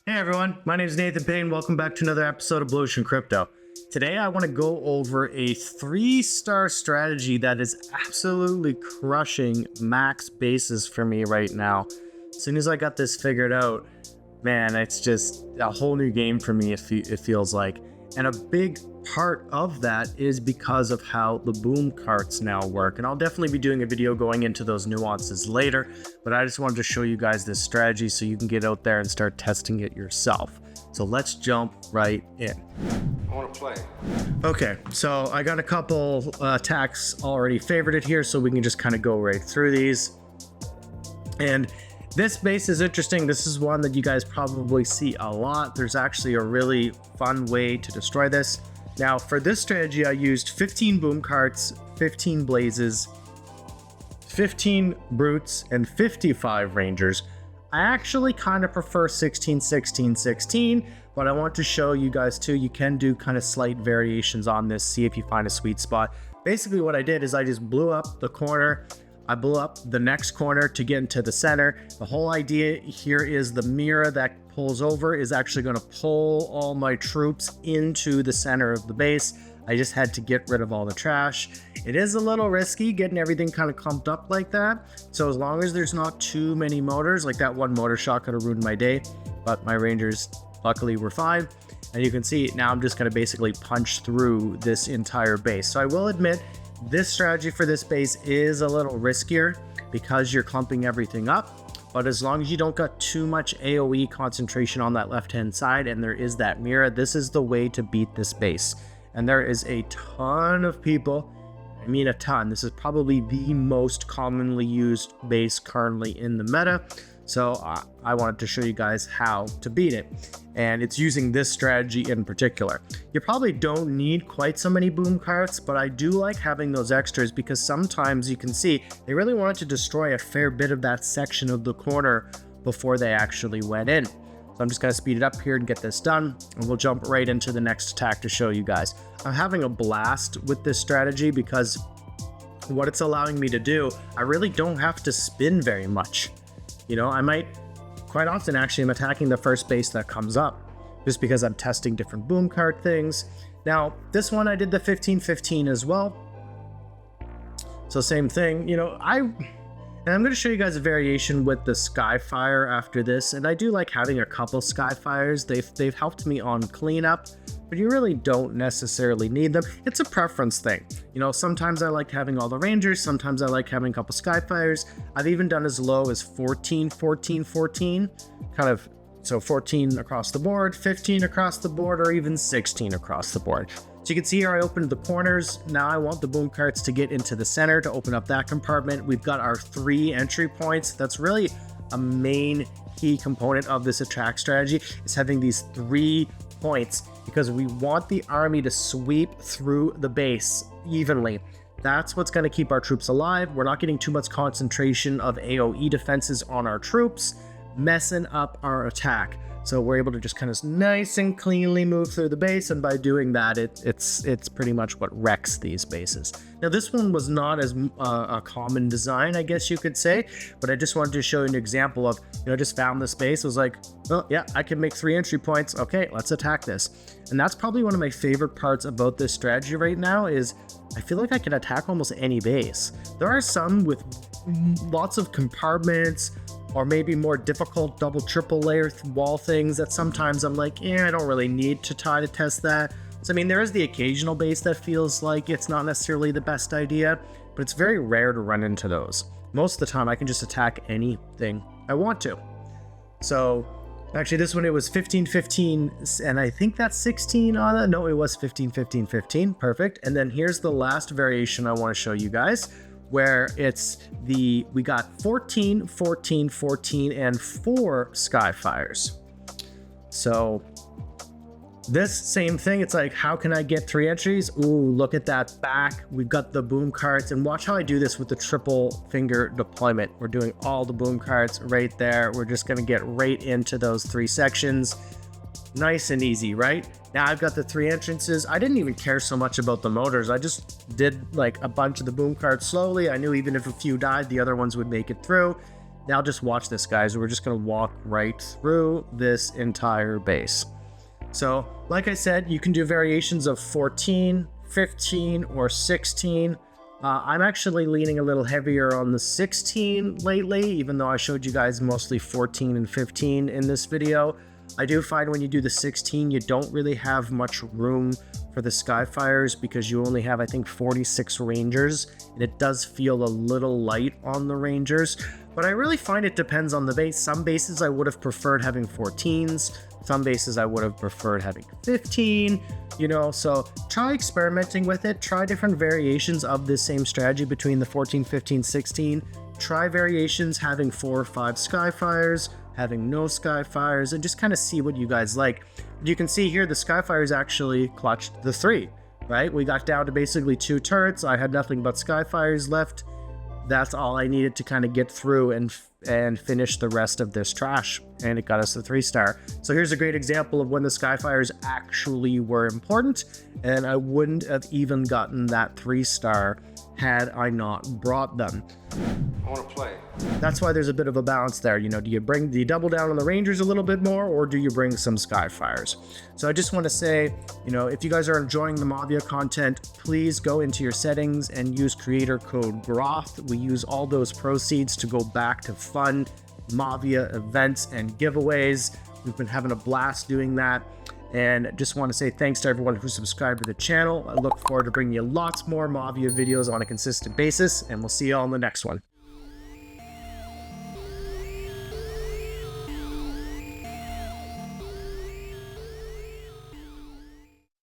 Hey everyone, my name is Nathan Payne. Welcome back to another episode of Blu Ocean Crypto. Today I want to go over a 3-star strategy that is absolutely crushing max bases for me right now. As soon as I got this figured out, man, it's just a whole new game for me, it feels like. And a big part of that is because of how the boom carts now work. And I'll definitely be doing a video going into those nuances later, but I just wanted to show you guys this strategy so you can get out there and start testing it yourself. So let's jump right in. I want to play. Okay, so I got a couple attacks already favorited here, so we can just kind of go right through these. And this base is interesting. This is one that you guys probably see a lot. There's actually a really fun way to destroy this. Now, for this strategy, I used 15 boom carts, 15 blazes, 15 brutes, and 55 rangers. I actually kind of prefer 16, 16, 16, but I want to show you guys too, you can do kind of slight variations on this, see if you find a sweet spot. Basically what I did is I just blew up the corner. I blew up the next corner to get into the center. The whole idea here is the mirror that pulls over is actually going to pull all my troops into the center of the base. I just had to get rid of all the trash. It is a little risky getting everything kind of clumped up like that. So as long as there's not too many motors, like that one motor shot could have ruined my day, but my rangers luckily were fine. And you can see now I'm just going to basically punch through this entire base. So I will admit, this strategy for this base is a little riskier because you're clumping everything up, but as long as you don't got too much AoE concentration on that left-hand side and there is that mirror, this is the way to beat this base. And there is a ton of people, I mean a ton, this is probably the most commonly used base currently in the meta. So I wanted to show you guys how to beat it. And it's using this strategy in particular. You probably don't need quite so many boom carts, but I do like having those extras because sometimes you can see they really wanted to destroy a fair bit of that section of the corner before they actually went in. So I'm just gonna speed it up here and get this done, and we'll jump right into the next attack to show you guys. I'm having a blast with this strategy because what it's allowing me to do, I really don't have to spin very much. You know, I might quite often actually am attacking the first base that comes up just because I'm testing different boom cart things. Now, this one I did the 15-15 as well. So same thing, you know, and I'm going to show you guys a variation with the Skyfire after this. And I do like having a couple Skyfires. They've helped me on cleanup, but you really don't necessarily need them. It's a preference thing. You know, sometimes I like having all the rangers. Sometimes I like having a couple Skyfires. I've even done as low as 14, 14, 14, kind of, so 14 across the board, 15 across the board, or even 16 across the board. So you can see here I opened the corners. Now I want the boom carts to get into the center to open up that compartment. We've got our 3 entry points. That's really a main key component of this attack strategy, is having these 3 points, because we want the army to sweep through the base evenly. That's what's going to keep our troops alive. We're not getting too much concentration of AoE defenses on our troops, messing up our attack. So we're able to just kind of nice and cleanly move through the base, and by doing that, it's pretty much what wrecks these bases. Now this one was not as a common design, I guess you could say, but I just wanted to show you an example of, you know, just found this base, was like, well, yeah, I can make 3 entry points. Okay, let's attack this. And that's probably one of my favorite parts about this strategy right now is I feel like I can attack almost any base. There are some with lots of compartments, or maybe more difficult double, triple layer wall things that sometimes I'm like, I don't really need to try to test that. So I mean, there is the occasional base that feels like it's not necessarily the best idea, but it's very rare to run into those. Most of the time I can just attack anything I want to. So actually this one, it was 15-15, and I think that's 16 on it. No, it was 15-15-15, perfect. And then here's the last variation I want to show you guys, where we got 14, 14, 14, and 4 Skyfires. So this same thing, it's like, how can I get 3 entries? Ooh, look at that back. We've got the boom carts, and watch how I do this with the triple finger deployment. We're doing all the boom carts right there. We're just gonna get right into those 3 sections. Nice and easy, right? Now I've got the 3 entrances. I didn't even care so much about the motors. I just did like a bunch of the boom carts slowly. I knew even if a few died, the other ones would make it through. Now just watch this, guys. We're just going to walk right through this entire base. So like I said, you can do variations of 14, 15, or 16. I'm actually leaning a little heavier on the 16 lately, even though I showed you guys mostly 14 and 15 in this video. I do find when you do the 16, you don't really have much room for the Skyfires because you only have, I think, 46 Rangers, and it does feel a little light on the Rangers. But I really find it depends on the base. Some bases I would have preferred having 14s. Some bases I would have preferred having 15, you know, so try experimenting with it. Try different variations of this same strategy between the 14, 15, 16. Try variations having 4 or 5 Skyfires, having no Skyfires, and just kind of see what you guys like. You can see here the Skyfires actually clutched the 3, right? We got down to basically 2 turrets. I had nothing but Skyfires left. That's all I needed to kind of get through and finish the rest of this trash, and it got us the 3-star. So here's a great example of when the Skyfires actually were important, and I wouldn't have even gotten that 3-star had I not brought them. I want to play. That's why there's a bit of a balance there. You know, do you double down on the Rangers a little bit more, or do you bring some Skyfires? So I just want to say, you know, if you guys are enjoying the Mavia content, please go into your settings and use creator code GROTH. We use all those proceeds to go back to fund Mavia events and giveaways. We've been having a blast doing that. And just want to say thanks to everyone who subscribed to the channel. I look forward to bringing you lots more Mavia videos on a consistent basis, and we'll see you all in the next one.